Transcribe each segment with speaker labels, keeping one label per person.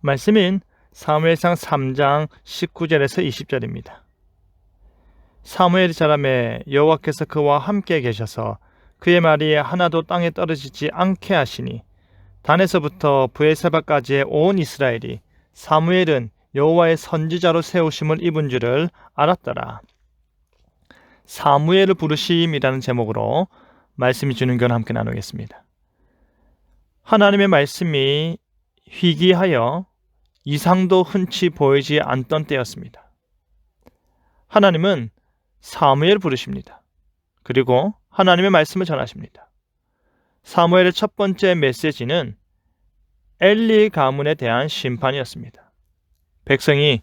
Speaker 1: 말씀인 사무엘상 3장 19절에서 20절입니다. 사무엘이 자라매 여호와께서 그와 함께 계셔서 그의 말이 하나도 땅에 떨어지지 않게 하시니 단에서부터 브에세바까지의 온 이스라엘이 사무엘은 여호와의 선지자로 세우심을 입은 줄을 알았더라. 사무엘을 부르심이라는 제목으로 말씀이 주는 건 함께 나누겠습니다. 하나님의 말씀이 희귀하여 이상도 흔치 보이지 않던 때였습니다. 하나님은 사무엘을 부르십니다. 그리고 하나님의 말씀을 전하십니다. 사무엘의 첫 번째 메시지는 엘리 가문에 대한 심판이었습니다. 백성이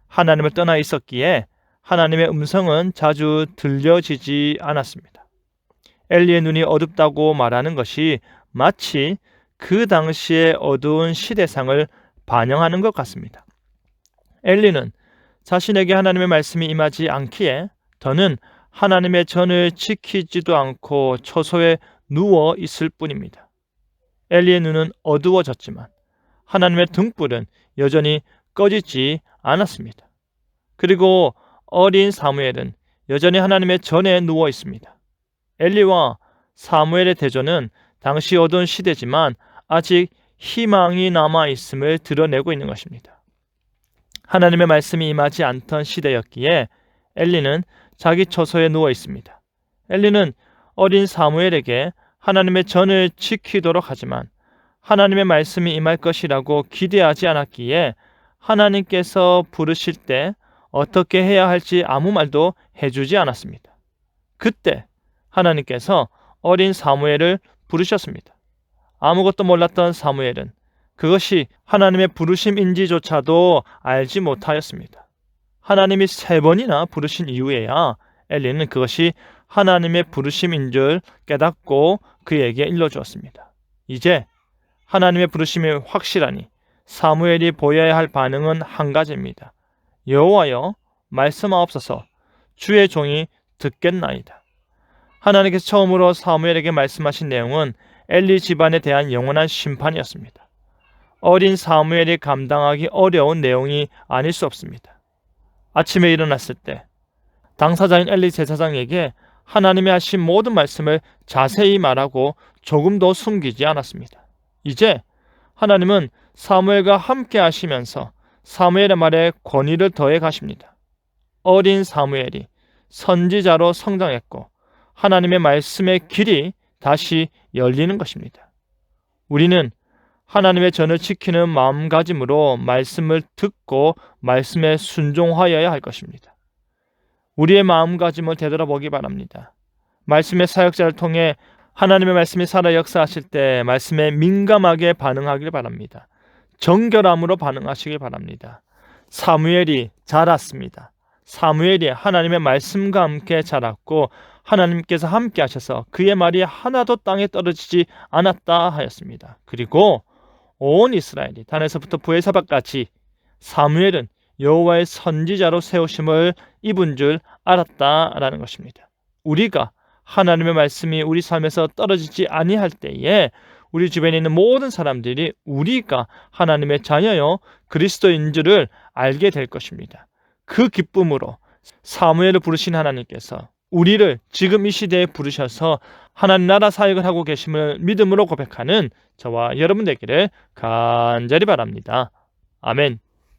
Speaker 1: 하나님을 떠나 있었기에 하나님의 음성은 자주 들려지지 않았습니다. 엘리의 눈이 어둡다고 말하는 것이 마치 그 당시의 어두운 시대상을 반영하는 것 같습니다. 엘리는 자신에게 하나님의 말씀이 임하지 않기에 더는 하나님의 전을 지키지도 않고 초소에 누워 있을 뿐입니다. 엘리의 눈은 어두워졌지만 하나님의 등불은 여전히 꺼지지 않았습니다. 그리고 어린 사무엘은 여전히 하나님의 전에 누워 있습니다. 엘리와 사무엘의 대조는 당시 어두운 시대지만 아직 희망이 남아있음을 드러내고 있는 것입니다. 하나님의 말씀이 임하지 않던 시대였기에 엘리는 자기 처소에 누워 있습니다. 엘리는 어린 사무엘에게 하나님의 전을 지키도록 하지만 하나님의 말씀이 임할 것이라고 기대하지 않았기에 하나님께서 부르실 때 어떻게 해야 할지 아무 말도 해주지 않았습니다. 그때 하나님께서 어린 사무엘을 부르셨습니다. 아무것도 몰랐던 사무엘은 그것이 하나님의 부르심인지조차도 알지 못하였습니다. 하나님이 3번이나 부르신 이후에야 엘리는 그것이 하나님의 부르심인 줄 깨닫고 그에게 일러주었습니다. 이제 하나님의 부르심이 확실하니 사무엘이 보여야 할 반응은 한 가지입니다. 여호와여 말씀하옵소서, 주의 종이 듣겠나이다. 하나님께서 처음으로 사무엘에게 말씀하신 내용은 엘리 집안에 대한 영원한 심판이었습니다. 어린 사무엘이 감당하기 어려운 내용이 아닐 수 없습니다. 아침에 일어났을 때 당사자인 엘리 제사장에게 하나님이 하신 모든 말씀을 자세히 말하고 조금도 숨기지 않았습니다. 이제 하나님은 사무엘과 함께 하시면서 사무엘의 말에 권위를 더해 가십니다. 어린 사무엘이 선지자로 성장했고 하나님의 말씀의 길이 다시 열리는 것입니다. 우리는 하나님의 전을 지키는 마음가짐으로 말씀을 듣고 말씀에 순종하여야 할 것입니다. 우리의 마음가짐을 되돌아보기 바랍니다. 말씀의 사역자를 통해 하나님의 말씀이 살아 역사하실 때 말씀에 민감하게 반응하길 바랍니다. 정결함으로 반응하시길 바랍니다. 사무엘이 자랐습니다. 사무엘이 하나님의 말씀과 함께 자랐고 하나님께서 함께 하셔서 그의 말이 하나도 땅에 떨어지지 않았다 하였습니다. 그리고 온 이스라엘이 단에서부터 브에세바까지 사무엘은 여호와의 선지자로 세우심을 입은 줄 알았다라는 것입니다. 우리가 하나님의 말씀이 우리 삶에서 떨어지지 아니할 때에 우리 주변에 있는 모든 사람들이 우리가 하나님의 자녀요 그리스도인 줄을 알게 될 것입니다. 그 기쁨으로 사무엘을 부르신 하나님께서 우리를 지금 이 시대에 부르셔서 하나님 나라 사역을 하고 계심을 믿음으로 고백하는 저와 여러분 되기를 간절히 바랍니다. 아멘.